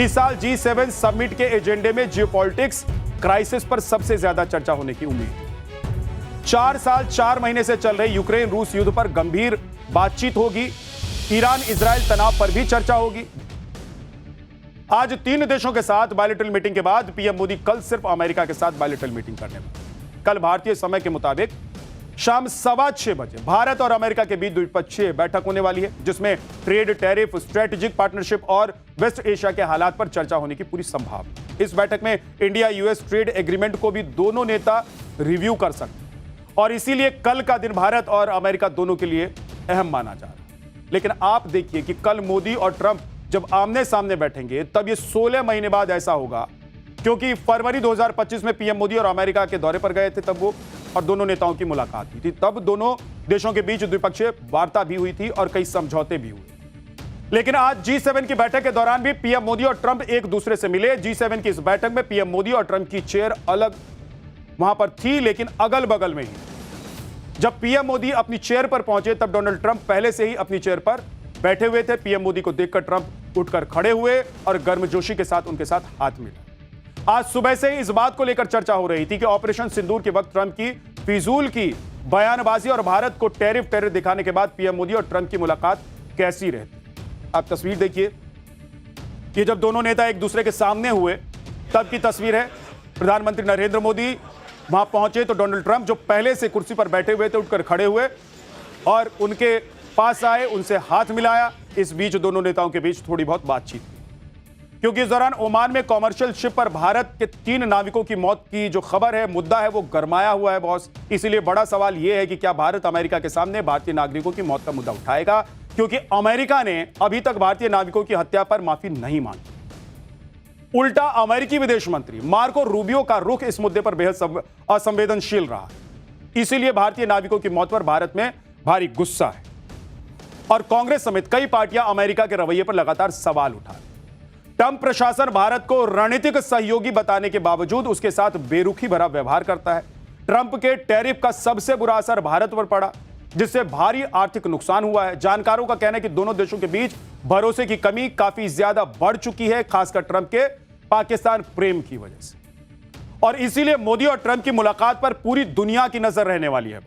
इस साल G7 summit के एजेंडे में जियोपॉलिटिक्स क्राइसिस पर सबसे ज्यादा चर्चा होने की उम्मीद। 4 साल 4 महीने से चल रहे यूक्रेन रूस युद्ध पर गंभीर बातचीत होगी। ईरान इजराइल तनाव पर भी चर्चा होगी। आज 3 देशों के साथ बायलैटरल मीटिंग के बाद पीएम मोदी कल सिर्फ अमेरिका के साथ बायलैटरल मीटिंग करने वाले। कल भारतीय समय के मुताबिक शाम 6:15 बजे भारत और अमेरिका के बीच द्विपक्षीय बैठक होने वाली है, जिसमें ट्रेड, टैरिफ, स्ट्रेटेजिक पार्टनरशिप और वेस्ट एशिया के हालात पर चर्चा होने की पूरी संभावना। इस बैठक में इंडिया यूएस ट्रेड एग्रीमेंट को भी दोनों नेता रिव्यू कर सकते और इसीलिए कल का दिन भारत और अमेरिका दोनों के लिए अहम माना जा रहा है। लेकिन आप देखिए कि कल मोदी और ट्रंप जब आमने सामने बैठेंगे तब ये 16 महीने बाद ऐसा होगा, क्योंकि फरवरी 2025 में पीएम मोदी और अमेरिका के दौरे पर गए थे तब वो और दोनों नेताओं की मुलाकात हुई थी। तब दोनों देशों के बीच द्विपक्षीय वार्ता भी हुई थी और कई समझौते भी हुए। लेकिन आज G7 की बैठक के दौरान भी पीएम मोदी और ट्रंप एक दूसरे से मिले। G7 की इस बैठक में पीएम मोदी और ट्रंप की चेयर अलग वहां पर थी, लेकिन अगल बगल में ही। जब पीएम मोदी अपनी चेयर पर पहुंचे तब डोनाल्ड ट्रंप पहले से ही अपनी चेयर पर बैठे हुए थे। पीएम मोदी को देखकर ट्रंप उठकर खड़े हुए और गर्मजोशी के साथ उनके साथ हाथ मिलाए। आज सुबह से ही इस बात को लेकर चर्चा हो रही थी कि ऑपरेशन सिंदूर के वक्त ट्रंप की फिजूल की बयानबाजी और भारत को टैरिफ दिखाने के बाद पीएम मोदी और ट्रंप की मुलाकात कैसी रहती। आप तस्वीर देखिए कि जब दोनों नेता एक दूसरे के सामने हुए तब की तस्वीर है। प्रधानमंत्री नरेंद्र मोदी वहां पहुंचे तो डोनाल्ड ट्रंप जो पहले से कुर्सी पर बैठे हुए थे उठकर खड़े हुए और उनके पास आए, उनसे हाथ मिलाया। इस बीच दोनों नेताओं के बीच थोड़ी बहुत बातचीत हुई, क्योंकि इस दौरान ओमान में कॉमर्शियल शिप पर भारत के 3 नाविकों की मौत की जो खबर है, मुद्दा है, वो गरमाया हुआ है बॉस। इसीलिए बड़ा सवाल यह है कि क्या भारत अमेरिका के सामने भारतीय नागरिकों की मौत का मुद्दा उठाएगा, क्योंकि अमेरिका ने अभी तक भारतीय नाविकों की हत्या पर माफी नहीं मांगी। उल्टा अमेरिकी विदेश मंत्री मार्को रूबियो का रुख इस मुद्दे पर बेहद असंवेदनशील रहा। इसीलिए भारतीय नाविकों की मौत पर भारत में भारी गुस्सा है और कांग्रेस समेत कई पार्टियां अमेरिका के रवैये पर लगातार सवाल उठा रही। ट्रंप प्रशासन भारत को रणनीतिक सहयोगी बताने के बावजूद उसके साथ बेरुखी भरा व्यवहार करता है। ट्रंप के टैरिफ का सबसे बुरा असर भारत पर पड़ा, जिससे भारी आर्थिक नुकसान हुआ है। जानकारों का कहना है कि दोनों देशों के बीच भरोसे की कमी काफी ज्यादा बढ़ चुकी है, खासकर ट्रंप के पाकिस्तान प्रेम की वजह से। और इसीलिए मोदी और ट्रंप की मुलाकात पर पूरी दुनिया की नजर रहने वाली है।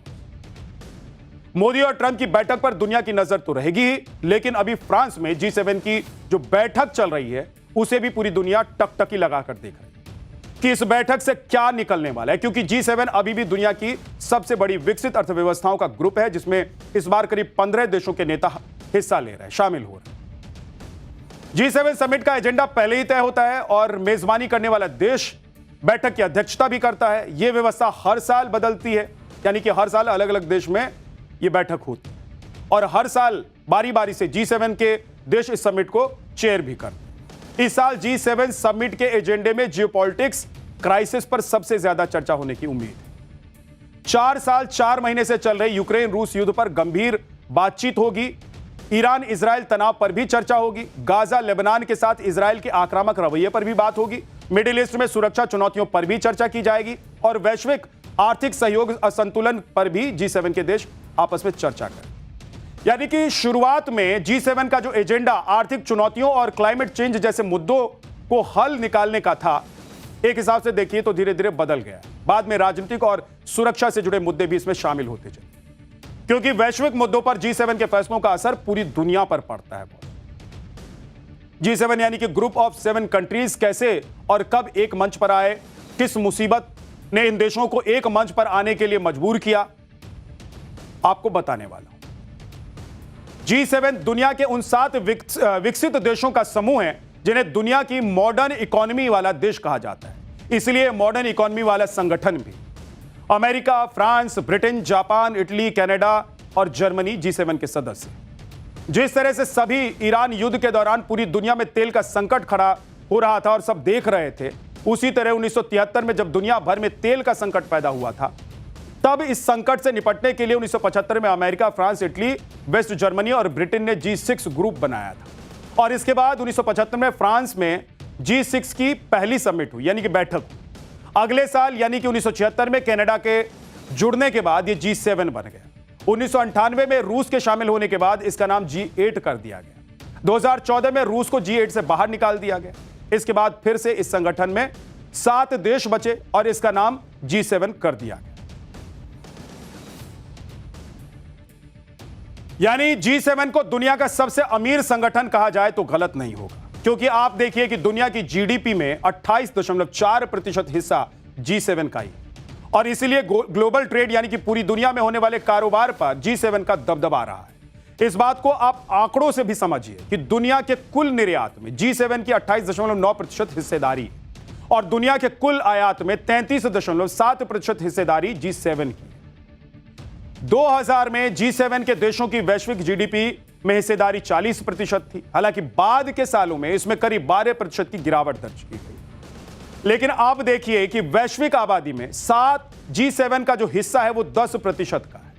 मोदी और ट्रंप की बैठक पर दुनिया की नजर तो रहेगी ही, लेकिन अभी फ्रांस में G7 की जो बैठक चल रही है उसे भी पूरी दुनिया टकटकी लगाकर देख रही है कि इस बैठक से क्या निकलने वाला है, क्योंकि G7 अभी भी दुनिया की सबसे बड़ी विकसित अर्थव्यवस्थाओं का ग्रुप है, जिसमें इस बार करीब 15 देशों के नेता हिस्सा ले रहे हैं, शामिल हो रहे हैं। G7 समिट का एजेंडा पहले ही तय होता है और मेजबानी करने वाला देश बैठक की अध्यक्षता भी करता है। यह व्यवस्था हर साल बदलती है, यानी कि हर साल अलग अलग देश में यह बैठक होती है और हर साल बारी बारी से G7 के देश इस समिट को चेयर भी करते हैं। इस साल G7 समिट के एजेंडे में जियोपॉलिटिक्स क्राइसिस पर सबसे ज्यादा चर्चा होने की उम्मीद है। 4 साल 4 महीने से चल रहे यूक्रेन रूस युद्ध पर गंभीर बातचीत होगी। ईरान इजराइल तनाव पर भी चर्चा होगी। गाजा, लेबनान के साथ इजराइल के आक्रामक रवैये पर भी बात होगी। मिडिल ईस्ट में सुरक्षा चुनौतियों पर भी चर्चा की जाएगी और वैश्विक आर्थिक सहयोग असंतुलन पर भी G7 के देश आपस में चर्चा करें। यानी कि शुरुआत में G7 का जो एजेंडा आर्थिक चुनौतियों और क्लाइमेट चेंज जैसे मुद्दों को हल निकालने का था, एक हिसाब से देखिए तो धीरे धीरे बदल गया। बाद में राजनीतिक और सुरक्षा से जुड़े मुद्दे भी इसमें शामिल होते चले, क्योंकि वैश्विक मुद्दों पर G7 के फैसलों का असर पूरी दुनिया पर पड़ता है। G7 यानी कि ग्रुप ऑफ 7 कंट्रीज कैसे और कब एक मंच पर आए, किस मुसीबत ने इन देशों को एक मंच पर आने के लिए मजबूर किया, आपको बताने वाला हूं। G7 दुनिया के उन 7 विकसित देशों का समूह है जिन्हें दुनिया की मॉडर्न इकोनॉमी वाला देश कहा जाता है। इसलिए मॉडर्न इकोनॉमी वाला संगठन भी America, France, Britain, Japan, Italy, Canada और जर्मनी G7 के सदस्य। जिस तरह से सभी ईरान युद्ध के दौरान पूरी दुनिया में तेल का संकट खड़ा हो रहा था और सब देख रहे थे, उसी तरह 1973 में जब दुनिया भर में तेल का संकट पैदा हुआ था, तब इस संकट से निपटने के लिए 1975 में America, France, Italy, West Germany और ब्रिटेन ने G6 ग्रुप बनाया था। और इसके बाद 1975 में फ्रांस में G6 की पहली समिट हुई, यानी कि बैठक। अगले साल यानी कि 1976 में कनाडा के जुड़ने के बाद ये G7 बन गया। 1998 में रूस के शामिल होने के बाद इसका नाम G8 कर दिया गया। 2014 में रूस को G8 से बाहर निकाल दिया गया। इसके बाद फिर से इस संगठन में 7 देश बचे और इसका नाम G7 कर दिया गया। यानी G7 को दुनिया का सबसे अमीर संगठन कहा जाए तो गलत नहीं होगा, क्योंकि आप देखिए कि दुनिया की जीडीपी में 28.4% हिस्सा G7 का ही, और इसीलिए ग्लोबल ट्रेड यानी कि पूरी दुनिया में होने वाले कारोबार पर G7 का दबदबा रहा है। इस बात को आप आंकड़ों से भी समझिए कि दुनिया के कुल निर्यात में G7 की 28.9% हिस्सेदारी और दुनिया के कुल आयात में 33.7% हिस्सेदारी G7 की। 2000 में G7 के देशों की वैश्विक जीडीपी में हिस्सेदारी 40% थी। हालांकि बाद के सालों में इसमें करीब 12% की गिरावट दर्ज की गई। लेकिन आप देखिए कि वैश्विक आबादी में G7 का जो हिस्सा है वो 10% का है।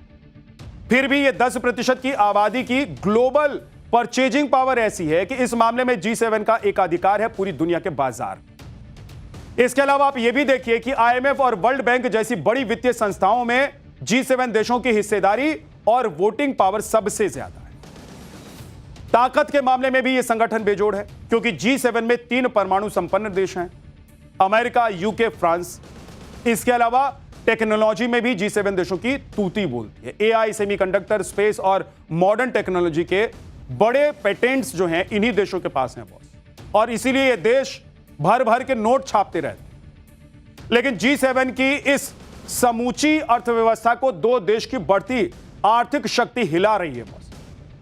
फिर भी ये 10% की आबादी की ग्लोबल परचेजिंग पावर ऐसी है कि इस मामले में G7 का एकाधिकार है पूरी दुनिया के बाजार। इसके अलावा आप ये भी देखिए कि IMF और वर्ल्ड बैंक जैसी बड़ी वित्तीय संस्थाओं में G7 देशों की हिस्सेदारी और वोटिंग पावर सबसे ज्यादा है। ताकत के मामले में भी यह संगठन बेजोड़ है, क्योंकि G7 में 3 परमाणु संपन्न देश हैं, अमेरिका, यूके, फ्रांस। इसके अलावा टेक्नोलॉजी में भी G7 देशों की तूती बोलती है। AI, सेमीकंडक्टर, स्पेस और मॉडर्न टेक्नोलॉजी के बड़े पेटेंट्स जो हैं इन्हीं देशों के पास हैं बॉस, और इसीलिए ये देश भर भर के नोट छापते रहते। लेकिन G7 की इस समूची अर्थव्यवस्था को 2 देश की बढ़ती आर्थिक शक्ति हिला रही है बॉस।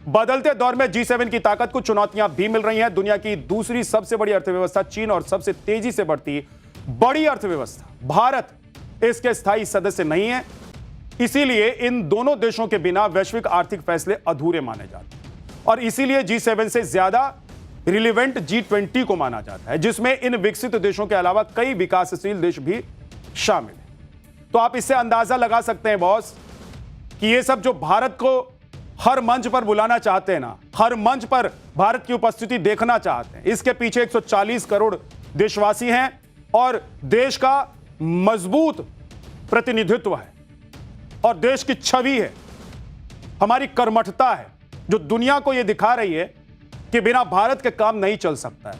बदलते दौर में G7 की ताकत को चुनौतियां भी मिल रही हैं। दुनिया की दूसरी सबसे बड़ी अर्थव्यवस्था चीन और सबसे तेजी से बढ़ती बड़ी अर्थव्यवस्था भारत इसके स्थायी सदस्य नहीं है। इसीलिए इन दोनों देशों के बिना वैश्विक आर्थिक फैसले अधूरे माने जाते हैं, और इसीलिए G7 से ज्यादा रिलेवेंट G20 को माना जाता है, जिसमें इन विकसित देशों के अलावा कई विकासशील देश भी शामिल हैं। तो आप इससे अंदाजा लगा सकते हैं बॉस कि ये सब जो भारत को हर मंच पर बुलाना चाहते हैं ना, हर मंच पर भारत की उपस्थिति देखना चाहते हैं, इसके पीछे 140 करोड़ देशवासी हैं और देश का मजबूत प्रतिनिधित्व है और देश की छवि है, हमारी कर्मठता है, जो दुनिया को यह दिखा रही है कि बिना भारत के काम नहीं चल सकता है।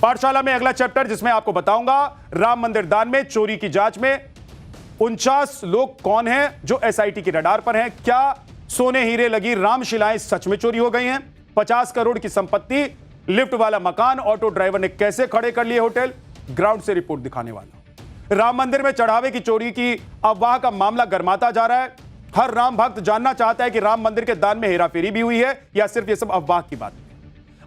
पाठशाला में अगला चैप्टर, जिसमें आपको बताऊंगा राम मंदिर दान में चोरी की जांच में 49 लोग कौन हैं जो एसआईटी की रडार पर हैं। क्या सोने हीरे लगी रामशिलाएं सच में चोरी हो गई हैं? 50 करोड़ की संपत्ति, लिफ्ट वाला मकान, ऑटो ड्राइवर ने कैसे खड़े कर लिए होटल, ग्राउंड से रिपोर्ट दिखाने वाला। राम मंदिर में चढ़ावे की चोरी की अफवाह का मामला गर्माता जा रहा है। हर राम भक्त जानना चाहता है कि राम मंदिर के दान में हेराफेरी भी हुई है या सिर्फ यह सब अफवाह की बात है।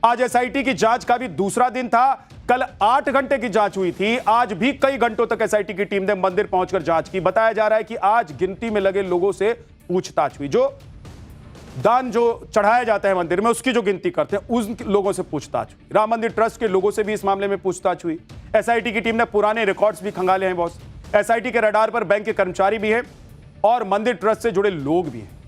आज एसआईटी की जांच का भी दूसरा दिन था। कल 8 घंटे की जांच हुई थी, आज भी कई घंटों तक एसआईटी की टीम ने मंदिर पहुंचकर जांच की। बताया जा रहा है कि आज गिनती में लगे लोगों से पूछताछ हुई, जो दान जो चढ़ाया जाता है मंदिर में उसकी जो गिनती करते हैं उन लोगों से पूछताछ हुई। राम मंदिर ट्रस्ट के लोगों से भी इस मामले में पूछताछ हुई। एसआईटी की टीम ने पुराने रिकॉर्ड्स भी खंगाले हैं बॉस। एसआईटी के रडार पर बैंक के कर्मचारी भी हैं और मंदिर ट्रस्ट से जुड़े लोग भी हैं।